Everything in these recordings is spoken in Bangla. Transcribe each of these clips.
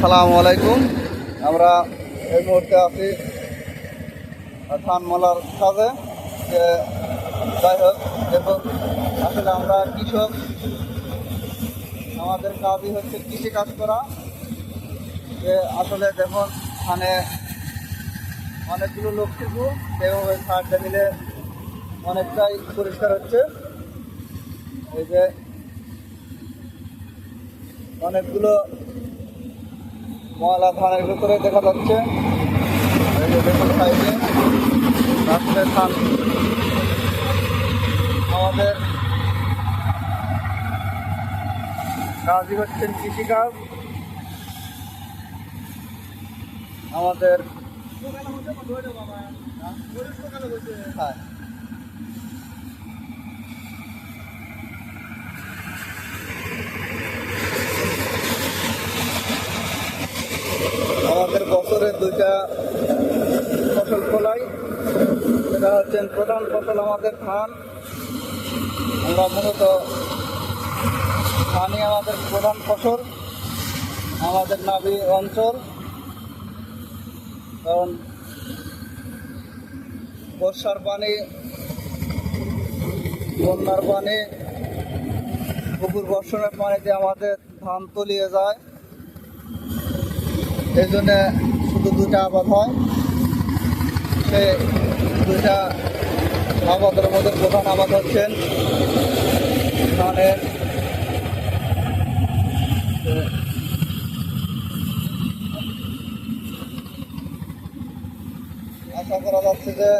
আসসালামু আলাইকুম। আমরা এই মুহূর্তে আছি ধান মলার কাজে। যাই হোক, দেখুন, আসলে আমরা কৃষক, আমাদের কাজই হচ্ছে কৃষি কাজ করা। যে আসলে দেখুন, ধানে অনেকগুলো লোক ছিল, সেভাবে সারটা মিলে অনেকটাই পরিষ্কার হচ্ছে। এই যে অনেকগুলো ময়লা ধানের ভিতরে দেখা যাচ্ছে। এই যে দেখুন, সাইডে রাস্তায় ধান। আমাদের কাজই হচ্ছেন কৃষিকাজ। আমাদের হ্যাঁ, আমাদের বছরে দুইটা ফসল ফলাই। সেটা হচ্ছেন প্রধান ফসল আমাদের ধান। আমরা মূলত ধানই আমাদের প্রধান ফসল, আমাদের নাবি অঞ্চল। কারণ বর্ষার পানি, বন্যার পানি, পুকুর বর্ষণের পানিতে আমাদের ধান তলিয়ে যায়। এই জন্যে শুধু দুইটা আবাদ হয়। সে দুইটা আবাদের মধ্যে প্রধান আবাদ হচ্ছেন ধানের। আশা করা যাচ্ছে যে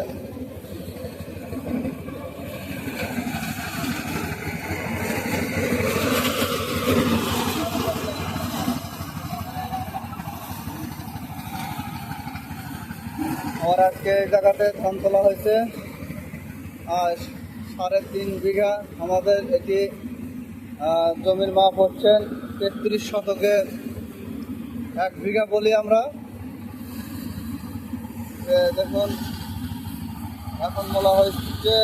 আমার আজকে এই জায়গাতে ধান তোলা হয়েছে 3.5 বিঘা। আমাদের এটি জমির মাপ হচ্ছেন 33 শতকে 1 বিঘা বলি আমরা। দেখুন, এখন বলা হচ্ছে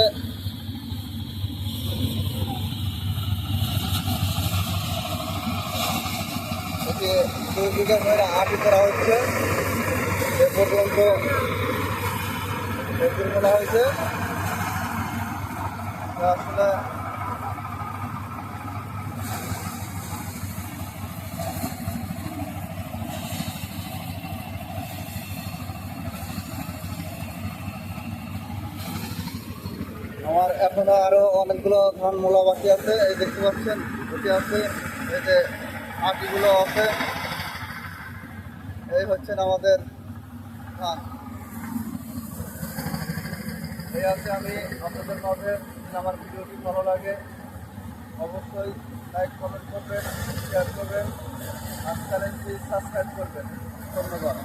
এটি 2 বিঘা করে আটি করা হচ্ছে। এ পর্যন্ত বলা হয়েছে। আসলে আমার এখনো আরো অনেকগুলো ধান মোলা বাকি আছে। এই দেখতে পাচ্ছেন, এটি আছে, এই যে আটিগুলো আছে। এই হচ্ছেন আমাদের ধান। এই আছে, আমি আপনাদের মাঝে, আমার ভিডিওটি ভালো লাগে অবশ্যই লাইক, কমেন্ট করবেন, শেয়ার করবেন, আর চ্যানেলটি সাবস্ক্রাইব করবেন। ধন্যবাদ।